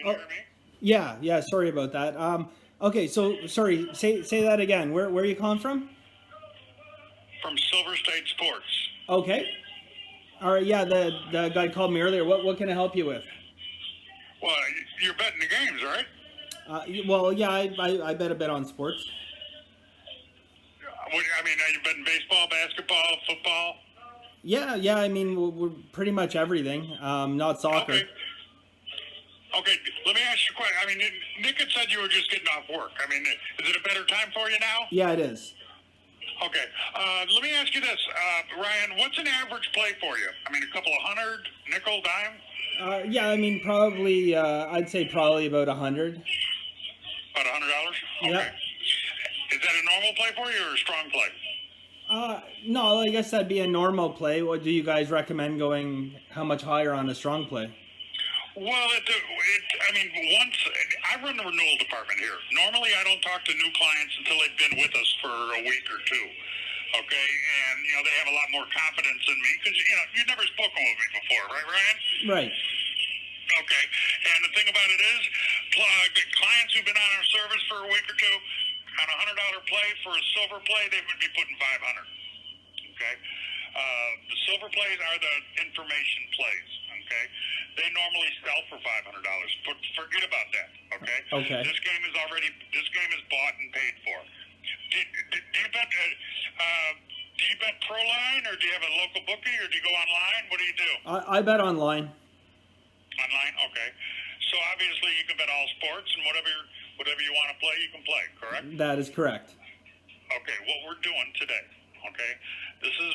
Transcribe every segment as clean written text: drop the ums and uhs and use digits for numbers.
Can you Oh, hear me? yeah. Sorry about that. Okay, so sorry. Say that again. Where are you calling from? From Silver State Sports. Okay. All right. Yeah, the guy called me earlier. What can I help you with? Well, you're betting the games, right? Well, yeah, I bet a bit on sports. I mean, are you betting baseball, basketball, football? Yeah. I mean, we're pretty much everything. Not Okay. soccer. Okay, let me ask you a question. I mean, Nick had said you were just getting off work. I mean, is it a better time for you now? Yeah, it is. Okay, let me ask you this. Ryan, what's an average play for you? I mean, a couple of hundred, nickel, dime? Yeah, I mean, probably. I'd say probably about 100. About $100? Yeah. Okay. Is that a normal play for you or a strong play? No, I guess that'd be a normal play. What do you guys recommend going? How much higher on a strong play? Well, I mean, once I run the renewal department here. Normally, I don't talk to new clients until they've been with us for a week or two. Okay, and they have a lot more confidence in me because you've never spoken with me before, right, Ryan? Right. Okay, and the thing about it is, the clients who've been on our service for a week or two, on $100 play for a silver play, they would be putting 500. Okay, the silver plays are the information plays. Okay, they normally sell for $500. But forget about that. Okay, Okay. This game is bought and paid for. Do you bet? Do you bet pro line, or do you have a local bookie, or do you go online? What do you do? I bet online. Online, okay. So obviously you can bet all sports and whatever you want to play, you can play. Correct? That is correct. Okay. What we're doing today, okay? This is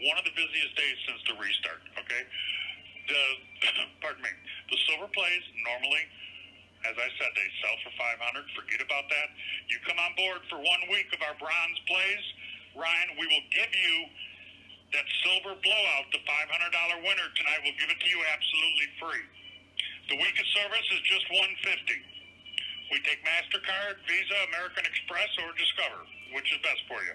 one of the busiest days since the restart. Okay. The pardon me. The silver plays normally, as I said, they sell for 500. Forget about that. You come on board for 1 week of our bronze plays, Ryan. We will give you that silver blowout, the $500 winner tonight. We'll give it to you absolutely free. The week of service is just $150. We take Mastercard, Visa, American Express, or Discover. Which is best for you?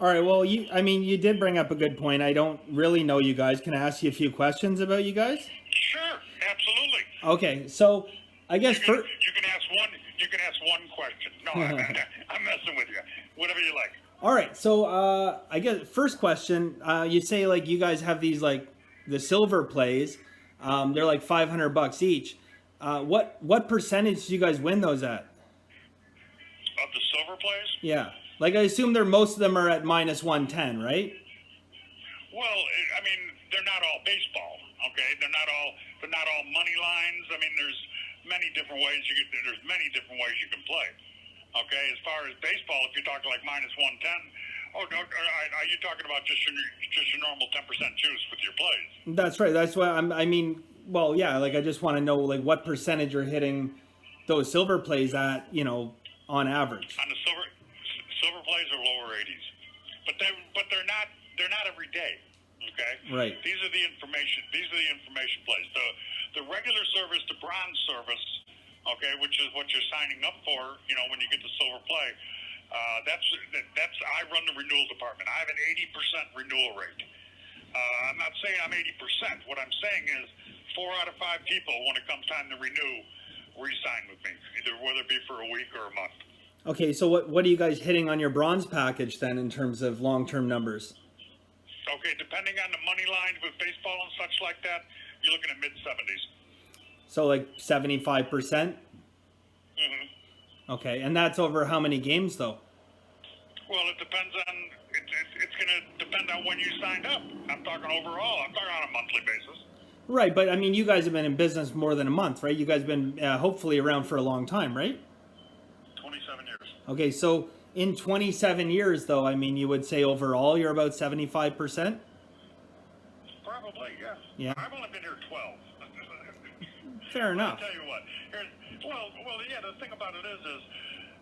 All right. Well, you did bring up a good point. I don't really know you guys. Can I ask you a few questions about you guys? Sure, absolutely. Okay. So, I guess You can ask one. You can ask one question. No, I'm messing with you. Whatever you like. All right. So, I guess first question. You say like you guys have these like the silver plays. They're like $500 each. What percentage do you guys win those at? Of the silver plays? Yeah. Like I assume most of them are at minus 110, right? Well, I mean, they're not all baseball. Okay, they're not all money lines. I mean, there's many different ways you can play. Okay, as far as baseball, if you're talking like minus 110, are you talking about just your normal 10% juice with your plays? That's right. That's why I mean, well, yeah. Like I just want to know like what percentage you're hitting those silver plays at, on average. On the silver plays are lower 80s, but they're not every day. Okay, Right. These are the information plays. The regular service, the bronze service, okay, which is what you're signing up for. When you get the silver play, that's I run the renewal department. I have an 80% renewal rate. I'm not saying I'm 80%. What I'm saying is 4 out of 5 people, when it comes time to renew, re-sign with me, whether it be for a week or a month. Okay, so what are you guys hitting on your bronze package then in terms of long-term numbers? Okay, depending on the money line with baseball and such like that, you're looking at mid-70s. So like 75%? Mm-hmm. Okay, and that's over how many games though? Well, it depends on. It's going to depend on when you signed up. I'm talking overall. I'm talking on a monthly basis. Right, but I mean, you guys have been in business more than a month, right? You guys have been hopefully around for a long time, right? 27 years. Okay, so in 27 years, though, I mean, you would say overall you're about 75%? Probably, yeah. Yeah. I've only been here 12. Fair enough. I'll tell you what. Yeah. The thing about it is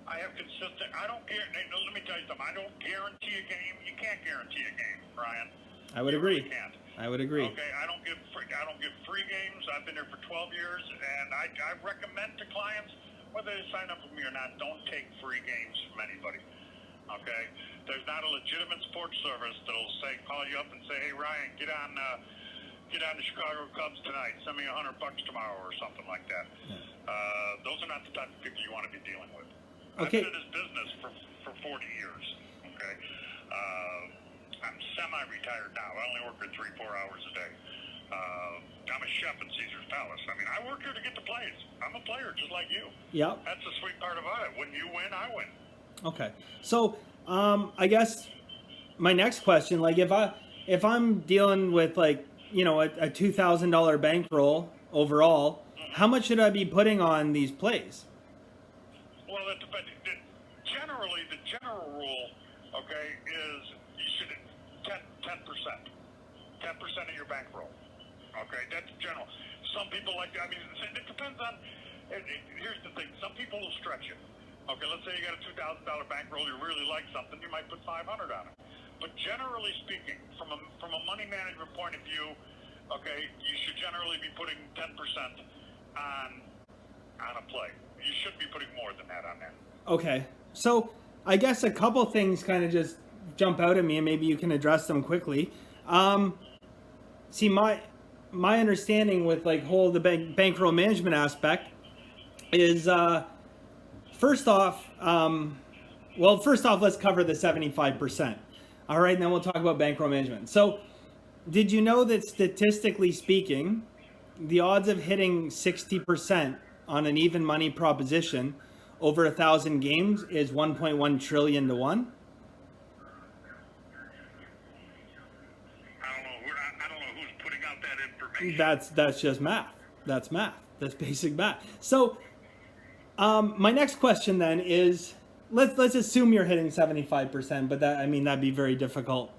I have consistent. I don't guarantee. Let me tell you something. I don't guarantee a game. You can't guarantee a game, Brian. I would agree. You really can't. I would agree. Okay, I don't give free games. I've been here for 12 years, and I recommend to clients, whether they sign up with me or not, don't take free games from anybody. Okay, there's not a legitimate sports service that'll call you up and say, "Hey, Ryan, get on get on the Chicago Cubs tonight. Send me $100 tomorrow or something like that. Yeah. Those are not the type of people you want to be dealing with. Okay. I've been in this business for 40 years. Okay. I'm semi-retired now. I only work for 3-4 hours a day. I'm a chef at Caesar's Palace. I mean, I work here to get the plays. I'm a player just like you. Yeah. That's the sweet part about it. When you win, I win. Okay. So, I guess my next question, like if I'm dealing with like, you know, a $2,000 bankroll overall, how much should I be putting on these plays? Well, that depends. Generally, the general rule, okay, is you should 10%. 10% of your bankroll. Okay, that's general. Some people like, I mean, it depends on, here's the thing, some people will stretch it. Okay, let's say you got a $2,000 bankroll, you really like something, you might put 500 on it. But generally speaking, from a money management point of view, okay, you should generally be putting 10% on a play. You should be putting more than that on there. Okay, so I guess a couple things kind of just jump out at me, and maybe you can address them quickly. See, my understanding with like the bankroll management aspect is first off, let's cover the 75%. All right, and then we'll talk about bankroll management. So, did you know that statistically speaking, the odds of hitting 60% on an even money proposition over 1,000 games is 1.1 trillion to 1? That's just math. That's math. That's basic math. So, my next question then is, let's assume you're hitting 75%, but that'd be very difficult.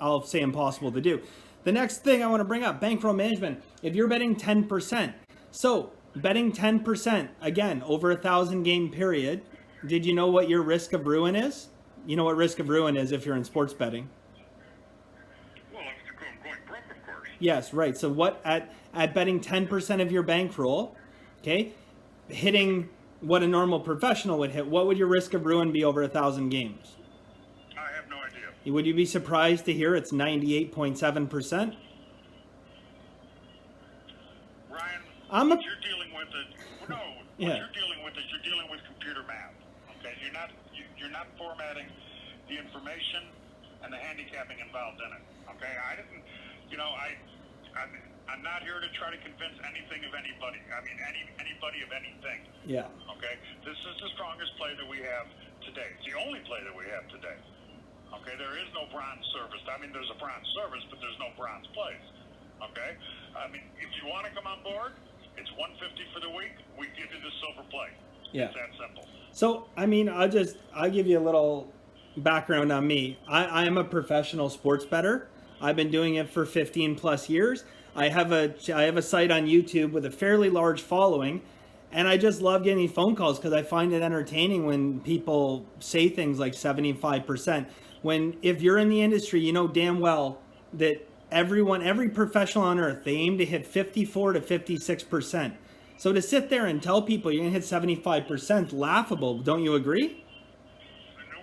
I'll say impossible to do. The next thing I want to bring up, bankroll management. If you're betting 10%, so betting 10% again over 1,000 game period, did you know what your risk of ruin is? You know what risk of ruin is if you're in sports betting? Yes, right. So what at betting 10% of your bankroll, okay, hitting what a normal professional would hit, what would your risk of ruin be over 1,000 games? I have no idea. Would you be surprised to hear it's 98.7%? Ryan, what you're dealing with is you're dealing with computer math. Okay, you're not formatting the information and the handicapping involved in it. Okay, I'm not here to try to convince anything of anybody. I mean, anybody of anything. Yeah. Okay? This is the strongest play that we have today. It's the only play that we have today. Okay? There is no bronze service. I mean, there's a bronze service, but there's no bronze plays. Okay? I mean, if you want to come on board, it's $150 for the week. We give you the silver play. Yeah. It's that simple. So, I mean, I'll give you a little background on me. I am a professional sports bettor. I've been doing it for 15 plus years. I have a site on YouTube with a fairly large following, and I just love getting phone calls because I find it entertaining when people say things like 75%. If you're in the industry, you know damn well that every professional on earth, they aim to hit 54 to 56%. So to sit there and tell people you're gonna hit 75%, laughable. Don't you agree?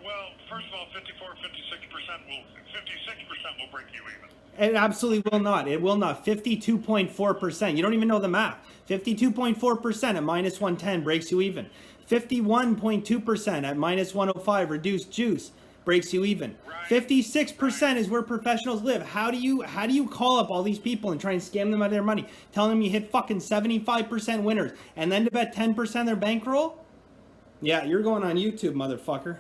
Well, first of all, 54, 56% will break you even. It absolutely will not. It will not. 52.4%. You don't even know the math. 52.4% at minus 110 breaks you even. 51.2% at minus 105 reduced juice breaks you even. 56% is where professionals live. How do you call up all these people and try and scam them out of their money, telling them you hit fucking 75% winners and then to bet 10% their bankroll? Yeah, you're going on YouTube, motherfucker.